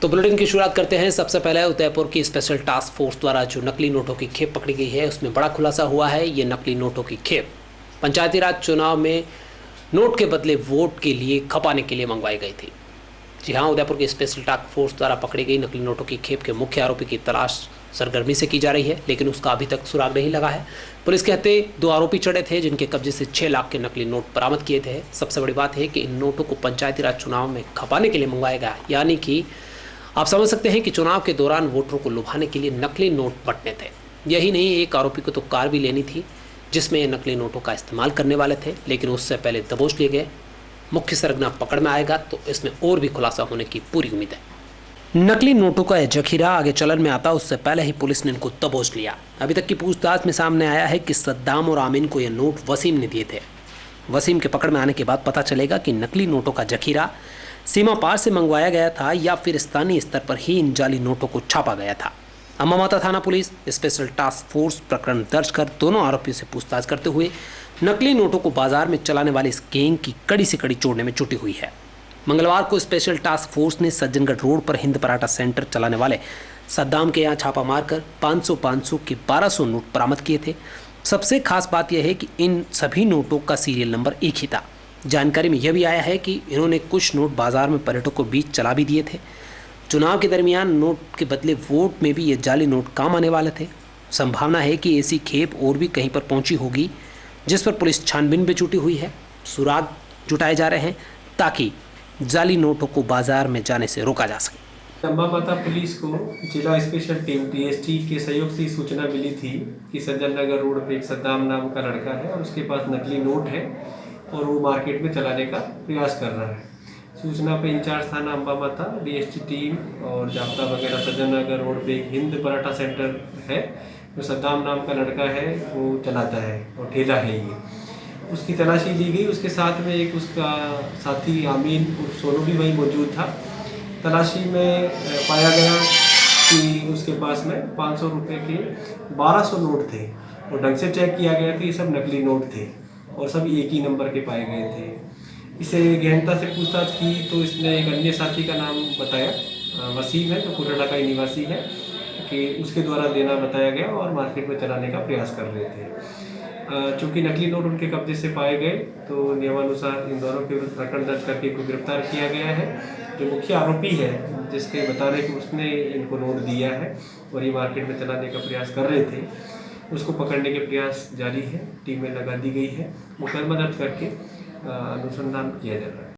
तो बुलेटिन की शुरुआत करते हैं। सबसे पहले उदयपुर की स्पेशल टास्क फोर्स द्वारा जो नकली नोटों की खेप पकड़ी गई है उसमें बड़ा खुलासा हुआ है। ये नकली नोटों की खेप पंचायती राज चुनाव में नोट के बदले वोट के लिए खपाने के लिए मंगवाई गई थी। जी हाँ, उदयपुर की स्पेशल टास्क फोर्स द्वारा पकड़ी गई नकली नोटों की खेप के मुख्य आरोपी की तलाश सरगर्मी से की जा रही है, लेकिन उसका अभी तक सुराग नहीं लगा है। पुलिस के हत्थे 2 आरोपी चढ़े थे जिनके कब्जे से 6 लाख के नकली नोट बरामद किए थे। सबसे बड़ी बात है कि इन नोटों को पंचायती राज चुनाव में खपाने के लिए मंगवाया गया, यानी कि आप समझ सकते हैं कि चुनाव के दौरान वोटरों को लुभाने के लिए नकली नोट बंटने थे। यही नहीं, एक आरोपी को तो कार भी लेनी थी जिसमें ये नकली नोटों का इस्तेमाल करने वाले थे, लेकिन उससे पहले दबोच लिए गए। मुख्य सरगना पकड़ में आएगा तो इसमें और भी खुलासा होने की पूरी उम्मीद है। नकली नोटों का यह जखीरा आगे चलन में आता उससे पहले ही पुलिस ने इनको दबोच लिया। अभी तक की पूछताछ में सामने आया है कि सद्दाम और आमीन को यह नोट वसीम ने दिए थे। वसीम के पकड़ में आने के बाद पता चलेगा कि नकली नोटों का जखीरा सीमा पार से मंगवाया गया था या फिर स्थानीय स्तर पर ही इन जाली नोटों को छापा गया था। अम्बा माता थाना पुलिस स्पेशल टास्क फोर्स प्रकरण दर्ज कर दोनों आरोपियों से पूछताछ करते हुए नकली नोटों को बाजार में चलाने वाले इस गैंग की कड़ी से कड़ी तोड़ने में जुटी हुई है। मंगलवार को स्पेशल टास्क फोर्स ने सज्जनगढ़ रोड पर हिंद पराठा सेंटर चलाने वाले सद्दाम के यहाँ छापा मारकर 500 के 1200 नोट बरामद किए थे। सबसे खास बात यह है कि इन सभी नोटों का सीरियल नंबर एक ही था। जानकारी में यह भी आया है कि इन्होंने कुछ नोट बाजार में पर्यटकों को बीच चला भी दिए थे। चुनाव के दरमियान नोट के बदले वोट में भी ये जाली नोट काम आने वाले थे। संभावना है कि ऐसी खेप और भी कहीं पर पहुंची होगी, जिस पर पुलिस छानबीन में जुटी हुई है। सुराग जुटाए जा रहे हैं ताकि जाली नोटों को बाजार में जाने से रोका जा सके। अम्बा माता पुलिस को जिला स्पेशल टीम DST के सहयोग से सूचना मिली थी कि सज्जननगर रोड पे एक सद्दाम नाम का लड़का है और उसके पास नकली नोट है और वो मार्केट में चलाने का प्रयास कर रहा है। सूचना पे इंचार्ज थाना अम्बा माता, DST टीम और जाब्ता वगैरह सज्जननगर रोड पे एक हिंद पराठा सेंटर है जो सद्दाम नाम का लड़का है वो चलाता है और ठेला है ये। उसकी तलाशी ली गई। उसके साथ में एक उसका साथी आमीन सोनू भी वहीं मौजूद था। तलाशी में पाया गया कि उसके पास में 500 रुपये के 1200 नोट थे और ढंग से चेक किया गया कि ये सब नकली नोट थे और सब एक ही नंबर के पाए गए थे। इसे गहनता से पूछताछ की तो इसने एक अन्य साथी का नाम बताया, वसीम है, जो कुरला का ही निवासी है, कि उसके द्वारा देना बताया गया और मार्केट में चलाने का प्रयास कर रहे थे। चूँकि नकली नोट उनके कब्जे से पाए गए तो नियमानुसार इन दोनों के विरुद्ध प्रकरण दर्ज करके इनको गिरफ्तार किया गया है। जो मुख्य आरोपी है जिसके बताने कि उसने इनको नोट दिया है और ये मार्केट में चलाने का प्रयास कर रहे थे, उसको पकड़ने के प्रयास जारी है। टीमें लगा दी गई है। मुकदमा दर्ज करके अनुसंधान किया जा रहा है।